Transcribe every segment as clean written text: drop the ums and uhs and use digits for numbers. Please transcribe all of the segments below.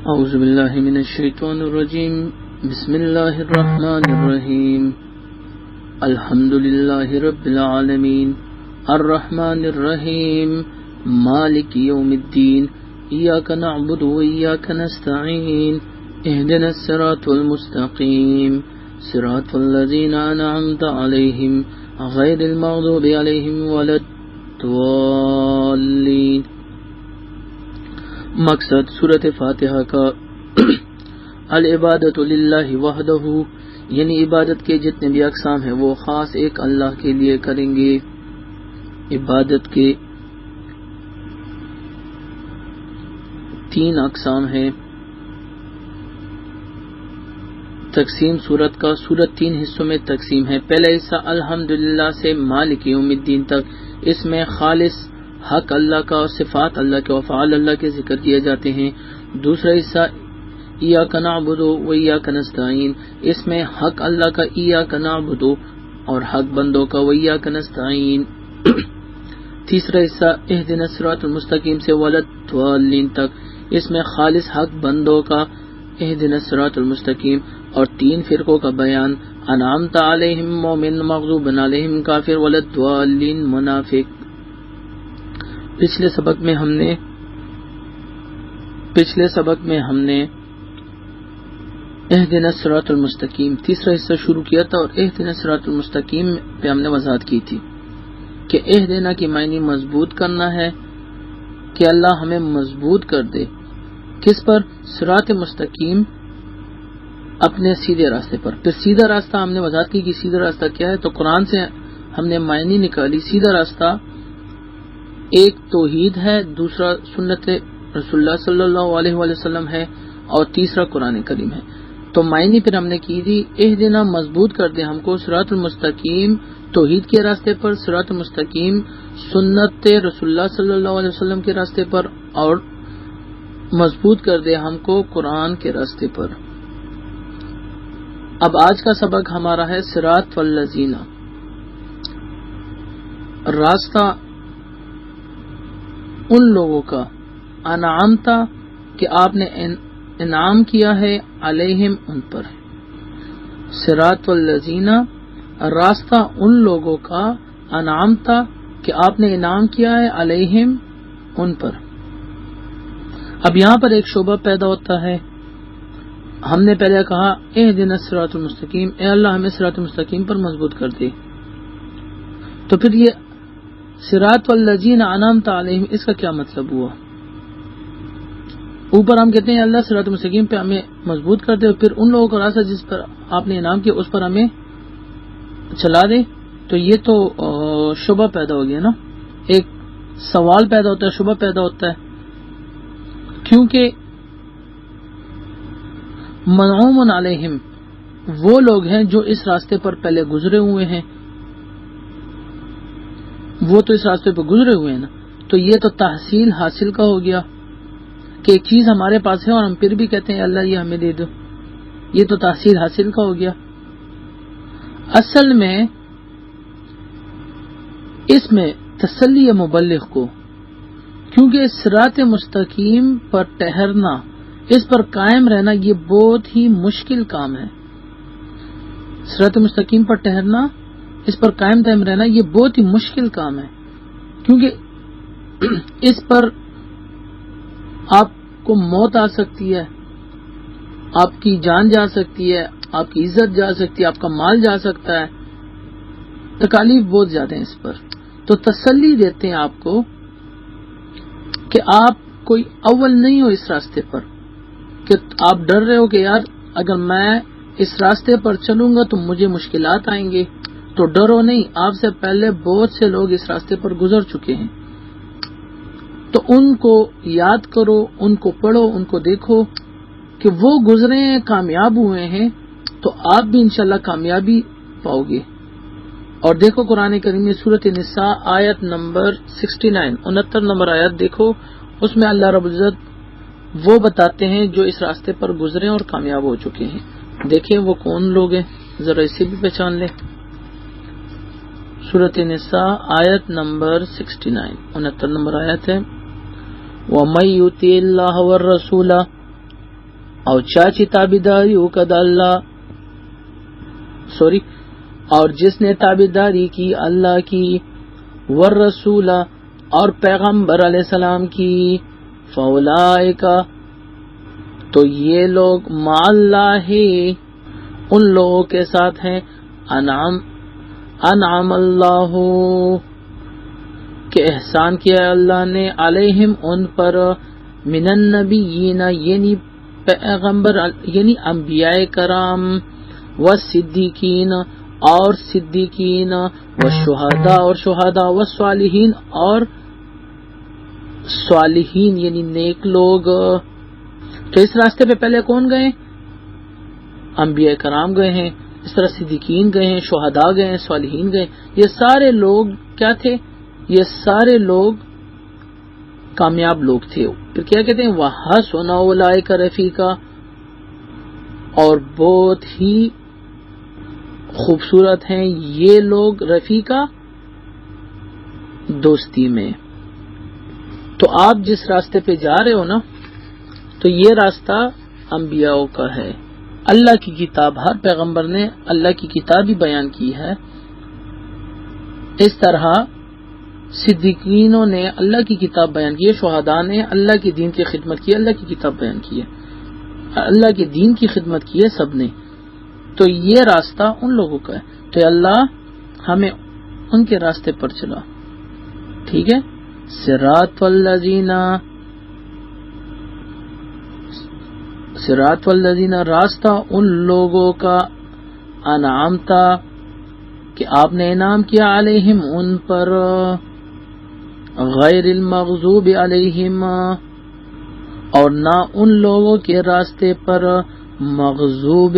اعوذ باللہ من الشیطان الرجیم بسم اللہ الرحمن الرحیم الحمد للہ رب العالمین الرحمن الرحیم مالک یوم الدین ایاک نعبد و ایاک نستعین اہدنا الصراط المستقیم صراط الذین انعمت علیہم غیر المغضوب علیہم ولا الضالین۔ مقصد سورۃ فاتحہ کا العبادۃ للہ وحدہ، یعنی عبادت کے جتنے بھی اقسام ہیں وہ خاص ایک اللہ کے لیے کریں گے۔ عبادت کے 3 اقسام ہیں۔ تقسیم سورت کا، سورت 3 حصوں میں تقسیم ہے۔ پہلا حصہ الحمدللہ سے مالک یوم الدین تک، اس میں خالص حق اللہ کا، صفات اللہ کے، افعال اللہ کے ذکر کیے جاتے ہیں۔ دوسرا حصہ ایاک نعبد و ایاک نستعین، اس میں حق اللہ کا ایاک نعبد اور حق بندوں کا ایاک نستعین۔ تیسرا حصہ اہدنا الصراط المستقیم سے ولا الضالین تک، اس میں خالص حق بندوں کا اہدنا الصراط المستقیم اور 3 فرقوں کا بیان، انعمت علیہم مومن، مغضوب علیہم کافر، ولا الضالین منافق۔ پچھلے سبق میں ہم نے اہدنا الصراط المستقیم تیسرا حصہ شروع کیا تھا، اور اہدنا الصراط المستقیم پہ ہم نے وضاحت کی تھی کہ اہدنا کی معنی مضبوط کرنا ہے، کہ اللہ ہمیں مضبوط کر دے۔ کس پر؟ صراط مستقیم، اپنے سیدھے راستے پر۔ پھر سیدھا راستہ ہم نے وضاحت کی کہ سیدھا راستہ کیا ہے، تو قرآن سے ہم نے معنی نکالی۔ سیدھا راستہ ایک توحید ہے، دوسرا سنت رسول اللہ صلی اللہ علیہ وآلہ وسلم ہے، اور تیسرا قرآن کریم ہے۔ تو معنی پھر ہم نے کی تھی، اہدنا مضبوط کر دے ہم کو صراط المستقیم توحید کے راستے پر، صراط المستقیم سنت رسول اللہ صلی اللہ علیہ وسلم کے راستے پر، اور مضبوط کر دے ہم کو قرآن کے راستے پر۔ اب آج کا سبق ہمارا ہے صراط والذین، راستہ ان لوگوں کا، انعامتا کہ آپ نے انعام کیا ہے، علیہم ان پر۔ صراط والذین راستہ ان لوگوں کا، انعامتا کہ آپ نے انعام کیا ہے، علیہم ان پر۔ اب یہاں پر ایک شعبہ پیدا ہوتا ہے۔ ہم نے پہلے کہا اہدنا الصراط المستقیم، اے اللہ ہمیں صراط المستقیم پر مضبوط کر دے۔ تو پھر یہ صراط والذین انعمت علیہم، اس کا کیا مطلب ہوا؟ اوپر ہم کہتے ہیں اللہ صراط المستقیم پہ ہمیں مضبوط کر دے، اور پھر ان لوگوں کا راستہ جس پر آپ نے انعام کیا اس پر ہمیں چلا دے۔ تو یہ تو شبہ پیدا ہو گیا نا، ایک سوال پیدا ہوتا ہے، شبہ پیدا ہوتا ہے، کیونکہ منعوم علیہم وہ لوگ ہیں جو اس راستے پر پہلے گزرے ہوئے ہیں، وہ تو اس راستے پہ گزرے ہوئے ہیں نا، تو یہ تو تحصیل حاصل کا ہو گیا کہ ایک چیز ہمارے پاس ہے اور ہم پھر بھی کہتے ہیں اللہ یہ ہمیں دے دو، یہ تو تحصیل حاصل کا ہو گیا۔ اصل میں اس میں تسلی مبلغ کو، کیونکہ صراط مستقیم پر ٹہرنا، اس پر قائم رہنا یہ بہت ہی مشکل کام ہے۔ صراط مستقیم پر ٹہرنا، اس پر قائم رہنا یہ بہت ہی مشکل کام ہے، کیونکہ اس پر آپ کو موت آ سکتی ہے، آپ کی جان جا سکتی ہے، آپ کی عزت جا سکتی ہے، آپ کا مال جا سکتا ہے، تکالیف بہت زیادہ ہیں اس پر۔ تو تسلی دیتے ہیں آپ کو کہ آپ کوئی اول نہیں ہو اس راستے پر، کہ آپ ڈر رہے ہو کہ یار اگر میں اس راستے پر چلوں گا تو مجھے مشکلات آئیں گے، تو ڈرو نہیں، آپ سے پہلے بہت سے لوگ اس راستے پر گزر چکے ہیں، تو ان کو یاد کرو، ان کو پڑھو، ان کو دیکھو کہ وہ گزرے ہیں، کامیاب ہوئے ہیں، تو آپ بھی انشاءاللہ کامیابی پاؤ گے۔ اور دیکھو قرآن کریم میں سورۃ النساء آیت نمبر 69 نمبر آیت دیکھو، اس میں اللہ رب العزت وہ بتاتے ہیں جو اس راستے پر گزرے اور کامیاب ہو چکے ہیں۔ دیکھیں وہ کون لوگ ہیں، ذرا اسے بھی پہچان لیں۔ سورۃ النساء آیت نمبر 69 نمبر آیت ہے، وَمَن يُطِعِ اللَّهَ وَالرَّسُولَ اور چاچی تابیداری کد اللہ اور جس نے تابیداری کی اللہ کی والرسول اور پیغمبر علیہ السلام کی فاولئک تو یہ لوگ مع اللہ ان لوگوں کے ساتھ ہیں انعم اللہ کہ احسان کیا اللہ نے علیہم ان پر من النبیین یعنی پیغمبر یعنی انبیاء کرام والصدیقین اور صدیقین والشہداء اور شہداء والصالحین اور صالحین یعنی نیک لوگ. تو اس راستے پہ پہلے کون گئے؟ انبیاء کرام گئے ہیں، اس طرح صدیقین گئے ہیں، شہداء گئے ہیں، صالحین گئے. یہ سارے لوگ کیا تھے؟ یہ سارے لوگ کامیاب لوگ تھے. پھر کیا کہتے ہیں؟ وَحَسُنَ أُولَئِكَ رَفِيقًا اور بہت ہی خوبصورت ہیں یہ لوگ رفیقہ دوستی میں. تو آپ جس راستے پہ جا رہے ہو نا، تو یہ راستہ انبیاء کا ہے. اللہ کی کتاب، ہر پیغمبر نے اللہ کی کتاب ہی بیان کی ہے. اس طرح صدیقینوں نے اللہ کی کتاب بیان کی ہے، شہداء نے اللہ کے دین کی خدمت کی، اللہ کی کتاب بیان کی ہے، اللہ کے دین کی خدمت کی ہے سب نے. تو یہ راستہ ان لوگوں کا ہے. تو اللہ ہمیں ان کے راستے پر چلا. ٹھیک ہے. صراط والذین راستہ ان لوگوں کا انعامتا کہ آپ نے انعام کیا علیہم ان پر، غیر المغضوب علیہم اور نہ ان لوگوں کے راستے پر مغضوب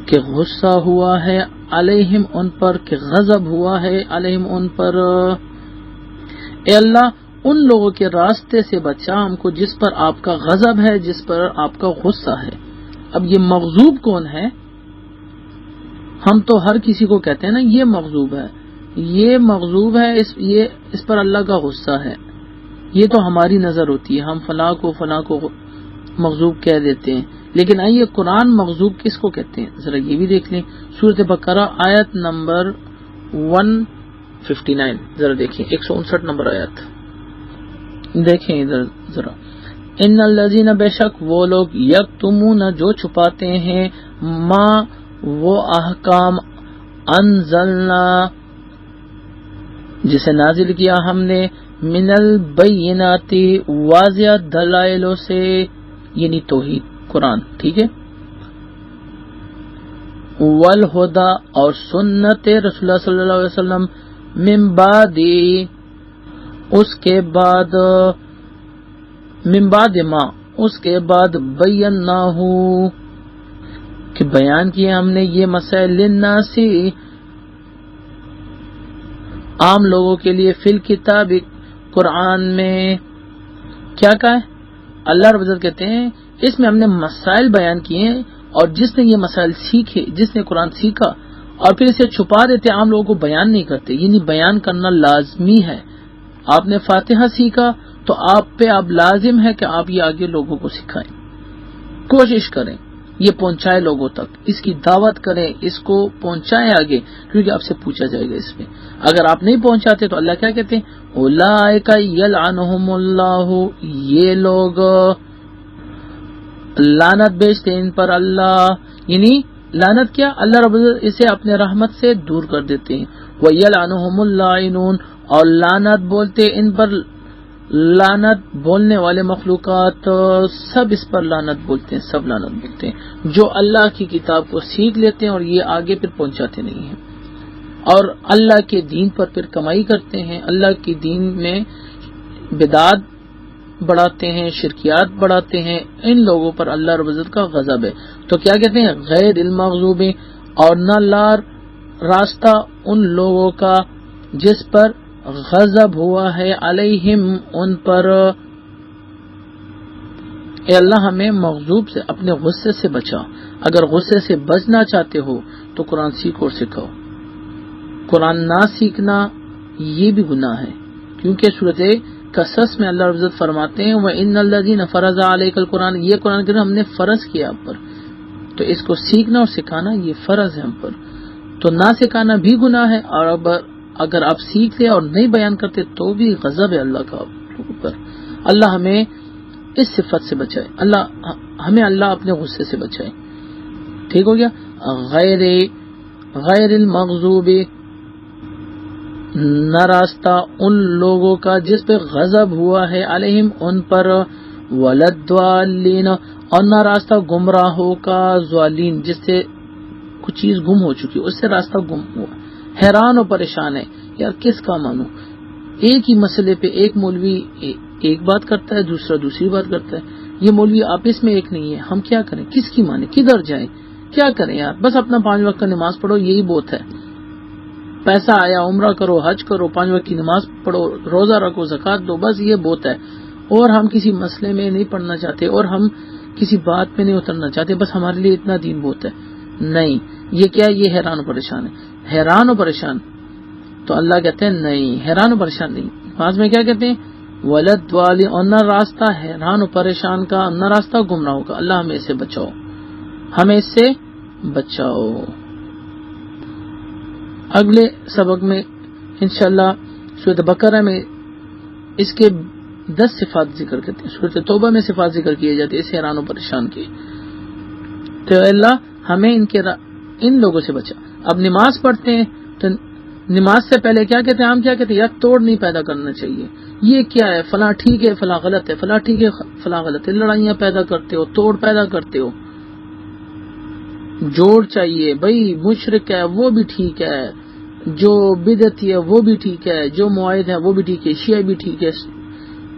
کہ غصہ ہوا ہے علیہم ان پر، کہ غضب ہوا ہے علیہم ان پر. اے اللہ ان لوگوں کے راستے سے بچا ہم کو جس پر آپ کا غضب ہے، جس پر آپ کا غصہ ہے. اب یہ مغضوب کون ہے؟ ہم تو ہر کسی کو کہتے ہیں نا یہ مغضوب ہے، یہ مغضوب ہے، اس پر اللہ کا غصہ ہے. یہ تو ہماری نظر ہوتی ہے، ہم فلاں کو مغضوب کہہ دیتے ہیں. لیکن آئیے قرآن مغضوب کس کو کہتے ہیں ذرا یہ بھی دیکھ لیں. سورۃ بقرہ آیت نمبر 159 ذرا دیکھیں، 159 نمبر آیت دیکھیں ادھر ذرا. ان الذین بے شک وہ لوگ یکتمون جو چھپاتے ہیں ما وہ احکام انزلنا جسے نازل کیا ہم نے من البینات واضح دلائلوں سے، یعنی توحید قرآن. ٹھیک ہے. والہدا اور سنت رسول اللہ صلی اللہ علیہ وسلم من بعد اس کے بعد من بعد ما اس کے بعد بیناہ کہ بیان کیے ہم نے یہ مسائل للناس عام لوگوں کے لیے فی الکتاب قرآن میں. کیا کہا ہے؟ اللہ رب العزت کہتے ہیں اس میں ہم نے مسائل بیان کیے ہیں، اور جس نے یہ مسائل سیکھے، جس نے قرآن سیکھا اور پھر اسے چھپا دیتے، عام لوگوں کو بیان نہیں کرتے، یعنی بیان کرنا لازمی ہے. آپ نے فاتحہ سیکھا تو آپ پہ اب لازم ہے کہ آپ یہ آگے لوگوں کو سکھائیں، کوشش کریں یہ پہنچائے لوگوں تک، اس کی دعوت کریں، اس کو پہنچائیں آگے، کیونکہ آپ سے پوچھا جائے گا اس میں. اگر آپ نہیں پہنچاتے تو اللہ کیا کہتے ہیں؟ اولئک یلعنہم اللہ یہ لوگ لعنت بیچتے ان پر اللہ، یعنی لعنت کیا؟ اللہ رب العزت اسے اپنے رحمت سے دور کر دیتے ہیں. وَيَلْعَنُهُمُ اللَّاعِنُونَ اور لعنت بولتے ان پر، لعنت بولنے والے مخلوقات سب اس پر لعنت بولتے ہیں، سب لعنت بولتے ہیں جو اللہ کی کتاب کو سیکھ لیتے ہیں اور یہ آگے پھر پہنچاتے نہیں ہیں، اور اللہ کے دین پر پھر کمائی کرتے ہیں، اللہ کے دین میں بدعات بڑھاتے ہیں، شرکیات بڑھاتے ہیں. ان لوگوں پر اللہ رب العزت کا غضب ہے. تو کیا کہتے ہیں؟ غیر المغضوب اور نہ لار راستہ ان لوگوں کا جس پر غضب ہوا ہے علیہم ان پر. اے اللہ ہمیں مغضوب سے، اپنے غصے سے بچا. اگر غصے سے بچنا چاہتے ہو تو قرآن سیکھو اور سکھاؤ. قرآن نہ سیکھنا یہ بھی گناہ ہے، کیونکہ سورۃ قصص میں اللہ رب العزت فرماتے ہیں وَإِنَّ الَّذِينَ فَرَضَ عَلَيْكَ الْقُرْآنَ، یہ قرآن کریم ہم نے فرض کیا آپ پر، تو اس کو سیکھنا اور سکھانا یہ فرض ہے ہم پر، تو نہ سکھانا بھی گناہ ہے، اور اگر آپ سیکھ لے اور نہیں بیان کرتے تو بھی غضب ہے اللہ کا آپ لوگوں پر۔ اللہ ہمیں اس صفت سے بچائے، اللہ اپنے غصے سے بچائے۔ ٹھیک ہو گیا؟ غیر المغضوب، نہ راستہ ان لوگوں کا جس پہ غضب ہوا ہے، علیہم ان پر، ولدوالین، اور نہ راستہ گمراہوں کا، ضالین جس سے کچھ چیز گم ہو چکی، اس سے راستہ گم ہوا، حیران و پریشان ہے یار کس کا مانوں، ایک ہی مسئلے پہ ایک مولوی ایک بات کرتا ہے، دوسرا دوسری بات کرتا ہے، یہ مولوی آپس میں ایک نہیں ہے، ہم کیا کریں، کس کی مانیں، کدھر جائیں، کیا کریں یار، بس اپنا 5 وقت کا نماز پڑھو یہی بہت ہے، پیسہ آیا عمرہ کرو، حج کرو، 5 وقت کی نماز پڑھو، روزہ رکھو، زکوٰۃ دو، بس یہ بہت ہے، اور ہم کسی مسئلے میں نہیں پڑھنا چاہتے، اور ہم کسی بات میں نہیں اترنا چاہتے، بس ہمارے لیے اتنا دین بہت ہے۔ نہیں، یہ کیا، یہ حیران و پریشان ہے، حیران و پریشان۔ تو اللہ کہتے ہیں نہیں، حیران و پریشان نہیں، بعض میں کیا کہتے ہیں ولد والی، اور نہ راستہ حیران و پریشان کا، نہ راستہ گمراہوں کا، اللہ ہمیں اس سے بچاؤ، ہمیں اس سے بچاؤ۔ اگلے سبق میں انشاءاللہ سورۃ بقرہ میں اس کے 10 صفات ذکر کرتے ہیں، سورۃ توبہ میں صفات ذکر کیے جاتے ہیں اس حیران و پریشان کے، تو اللہ ہمیں ان لوگوں سے بچا۔ اب نماز پڑھتے ہیں تو نماز سے پہلے کیا کہتے ہیں، ہم کیا کہتے ہیں یار توڑ نہیں پیدا کرنا چاہیے، یہ کیا ہے، فلاں ٹھیک ہے فلاں غلط ہے، فلاں ٹھیک ہے فلاں غلط ہے، لڑائیاں پیدا کرتے ہو، توڑ پیدا کرتے ہو، جوڑ چاہیے بھائی، مشرک ہے وہ بھی ٹھیک ہے، جو بدعتی ہے وہ بھی ٹھیک ہے، جو معاہد ہے وہ بھی ٹھیک ہے، شیعہ بھی ٹھیک ہے،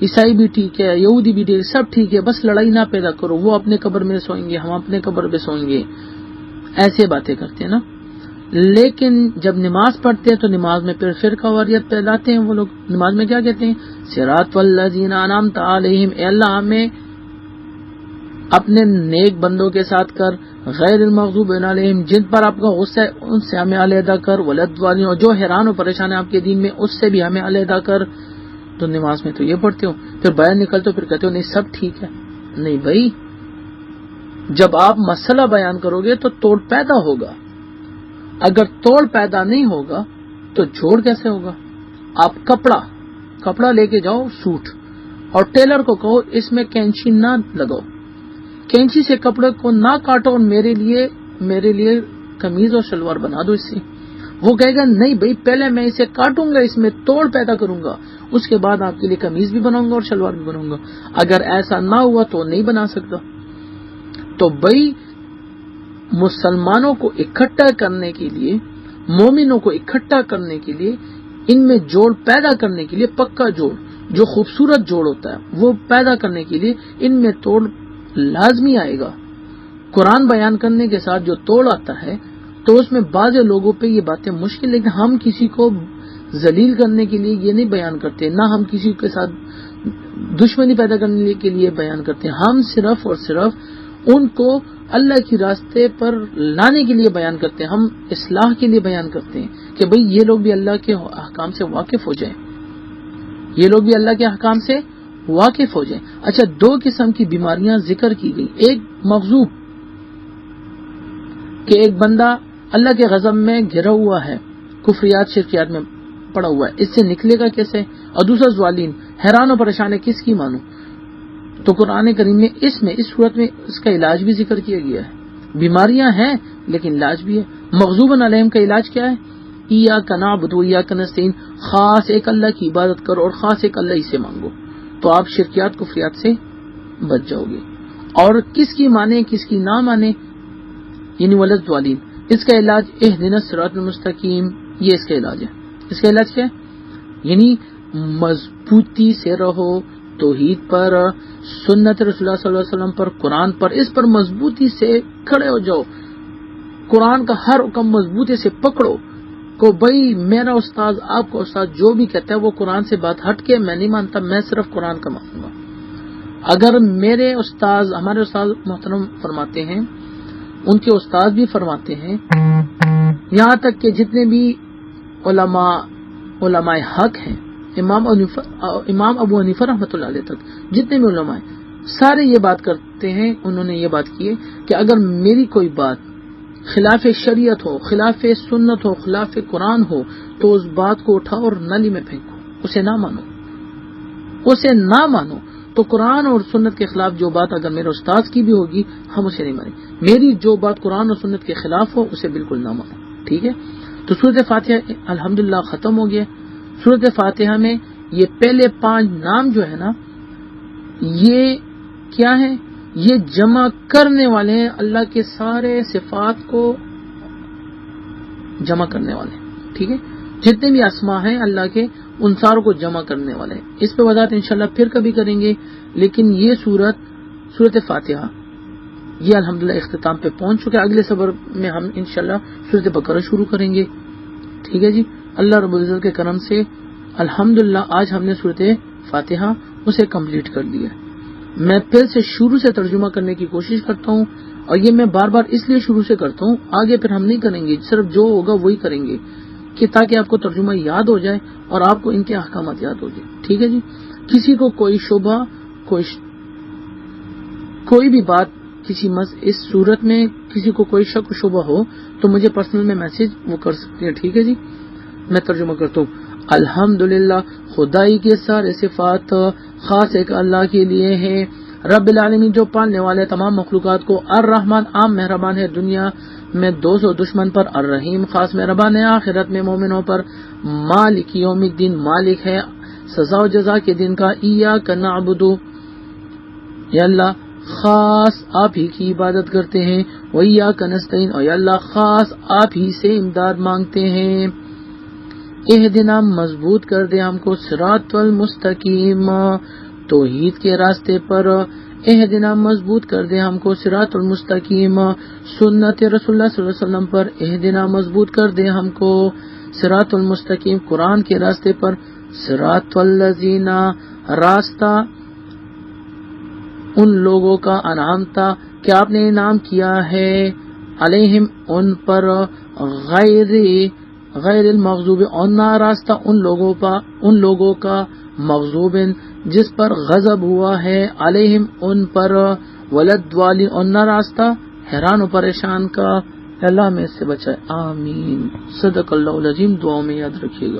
عیسائی بھی ٹھیک ہے، یہودی بھی ٹھیک ہے، سب ٹھیک ہے، بس لڑائی نہ پیدا کرو، وہ اپنے قبر میں سوئیں گے، ہم اپنے قبر پہ سوئیں گے، ایسے باتیں کرتے ہیں نا۔ لیکن جب نماز پڑھتے ہیں تو نماز میں پھر فرقہ واریت پھیلاتے ہیں وہ لوگ، نماز میں کیا کہتے ہیں صراط والذین انعمت علیہم، اے اللہ ہمیں اپنے نیک بندوں کے ساتھ کر، غیر المغضوب علیہم جن پر آپ کا غصہ ہے ان سے ہمیں علیحدہ کر، ولدوالین اور جو حیران و پریشان ہے آپ کے دین میں اس سے بھی ہمیں علیحدہ کر۔ تو نماز میں تو یہ پڑھتے ہو، پھر بیان نکلتے ہو پھر کہتے ہو نہیں سب ٹھیک ہے، نہیں بھائی، جب آپ مسئلہ بیان کرو گے تو توڑ پیدا ہوگا، اگر توڑ پیدا نہیں ہوگا تو جوڑ کیسے ہوگا؟ آپ کپڑا لے کے جاؤ سوٹ، اور ٹیلر کو کہو اس میں کینچی نہ لگاؤ، کینچی سے کپڑے کو نہ کاٹو، اور میرے لیے قمیض اور شلوار بنا دو اس سے، وہ کہے گا نہیں بھائی پہلے میں اسے کاٹوں گا، اس میں توڑ پیدا کروں گا، اس کے بعد آپ کے لیے قمیض بھی بناؤں گا اور شلوار بھی بناؤں گا، اگر ایسا نہ ہوا تو نہیں بنا سکتا۔ تو بھائی مسلمانوں کو اکٹھا کرنے کے لیے، مومنوں کو اکٹھا کرنے کے لیے، ان میں جوڑ پیدا کرنے کے لیے، پکا جوڑ جو خوبصورت جوڑ ہوتا ہے وہ پیدا کرنے کے لیے ان میں توڑ لازمی آئے گا۔ قرآن بیان کرنے کے ساتھ جو توڑ آتا ہے تو اس میں بعض لوگوں پہ یہ باتیں مشکل، لیکن ہم کسی کو ذلیل کرنے کے لیے یہ نہیں بیان کرتے، نہ ہم کسی کے ساتھ دشمنی پیدا کرنے کے لیے بیان کرتے ہیں، ہم صرف اور صرف ان کو اللہ کی راستے پر لانے کے لیے بیان کرتے ہیں، ہم اصلاح کے لیے بیان کرتے ہیں کہ بھئی یہ لوگ بھی اللہ کے احکام سے واقف ہو جائیں، یہ لوگ بھی اللہ کے احکام سے واقف ہو جائیں۔ اچھا، 2 قسم کی بیماریاں ذکر کی گئی، ایک مغضوب کہ ایک بندہ اللہ کے غضب میں گھرا ہوا ہے، کفریات شرکیات میں پڑا ہوا ہے، اس سے نکلے گا کیسے، اور دوسرا ضالین، حیران و پریشان ہے کس کی مانوں۔ تو قرآن کریم نے اس صورت میں اس کا علاج بھی ذکر کیا گیا ہے، بیماریاں ہیں لیکن علاج بھی ہے۔ مغضوب علیہم کا علاج کیا ہے، ایاک نعبد و ایاک نستعین، خاص ایک اللہ کی عبادت کرو اور خاص ایک اللہ ہی سے مانگو، تو آپ شرکیات کفریات سے بچ جاؤ گے۔ اور کس کی مانے کس کی نہ مانے، یعنی ولدوالین، اس کا علاج اہدنا الصراط المستقیم، یہ اس کا علاج ہے۔ اس کا علاج کیا ہے، یعنی مضبوطی سے رہو توحید پر، سنت رسول اللہ صلی اللہ علیہ وسلم پر، قرآن پر، اس پر مضبوطی سے کھڑے ہو جاؤ، قرآن کا ہر حکم مضبوطی سے پکڑو، کو بھائی میرا استاد آپ کا استاد جو بھی کہتا ہے وہ قرآن سے بات ہٹ کے میں نہیں مانتا، میں صرف قرآن کا مانوں گا۔ اگر میرے استاد، ہمارے استاد محترم فرماتے ہیں، ان کے استاد بھی فرماتے ہیں، یہاں تک کہ جتنے بھی علماء حق ہیں امام ابو حنیفہ رحمۃ اللہ علیہ تک جتنے بھی علماء ہیں سارے یہ بات کرتے ہیں، انہوں نے یہ بات کی ہے کہ اگر میری کوئی بات خلاف شریعت ہو، خلاف سنت ہو، خلاف قرآن ہو تو اس بات کو اٹھاؤ اور نلی میں پھینکو، اسے نہ مانو۔ تو قرآن اور سنت کے خلاف جو بات اگر میرے استاد کی بھی ہوگی ہم اسے نہیں مانیں، میری جو بات قرآن اور سنت کے خلاف ہو اسے بالکل نہ مانو، ٹھیک ہے۔ تو سورۃ فاتحہ الحمدللہ ختم ہو گیا۔ سورۃ فاتحہ میں یہ پہلے 5 نام جو ہے نا، یہ کیا ہے؟ یہ جمع کرنے والے ہیں، اللہ کے سارے صفات کو جمع کرنے والے ہیں، ٹھیک ہے۔ جتنے بھی اسماء ہیں اللہ کے ان ساروں کو جمع کرنے والے ہیں۔ اس پہ وضاحت انشاءاللہ پھر کبھی کریں گے، لیکن یہ سورۃ فاتحہ یہ الحمدللہ اختتام پہ پہنچ چکے۔ اگلے سبر میں ہم انشاءاللہ سورۃ بقرہ شروع کریں گے، ٹھیک ہے جی۔ اللہ رب العزت کے کرم سے الحمدللہ آج ہم نے سورۃ فاتحہ اسے کمپلیٹ کر لیا۔ میں پھر سے شروع سے ترجمہ کرنے کی کوشش کرتا ہوں، اور یہ میں بار بار اس لیے شروع سے کرتا ہوں، آگے پھر ہم نہیں کریں گے، صرف جو ہوگا وہی کریں گے کہ تاکہ آپ کو ترجمہ یاد ہو جائے اور آپ کو ان کے احکامات یاد ہو جائے، ٹھیک ہے جی۔ کسی کو کوئی شبہ، کوئی بھی بات اس صورت میں کسی کو کوئی شک و شبہ ہو تو مجھے پرسنل میں میسج وہ کر سکتے ہیں، ٹھیک ہے جی۔ میں ترجمہ کرتا ہوں۔ الحمدللہ خدائی کے سارے صفات خاص ایک اللہ کے لیے ہیں، رب العالمین جو پالنے والے تمام مخلوقات کو، الرحمن عام مہربان ہے دنیا میں دوست و دشمن پر، الرحیم خاص مہربان ہے آخرت میں مومنوں پر، مالک یوم الدین مالک ہے سزا و جزا کے دن کا، ایاک نعبد یا اللہ خاص آپ ہی کی عبادت کرتے ہیں، وایاک نستعین اور یا اللہ خاص آپ ہی سے امداد مانگتے ہیں، اہدنا مضبوط کر دے ہم کو صراط المستقیم توحید کے راستے پر، اہدنا مضبوط کر دے ہم کو صراط المستقیم سنت رسول اللہ صلی اللہ علیہ وسلم پر، اہدنا مضبوط کر دے ہم کو صراط المستقیم قرآن کے راستے پر، صراط الذین راستہ ان لوگوں کا انعامتا کہ آپ نے انعام کیا ہے، علیہم ان پر، غیر المغضوب اور نہ راستہ ان لوگوں کا، مغضوب جس پر غضب ہوا ہے، علیہم ان پر، ولدوالین اور نہ راستہ حیران و پریشان کا۔ اللہ میں اس سے بچائے، آمین۔ صدق اللہ العظیم، دعاؤں میں یاد رکھیے گا۔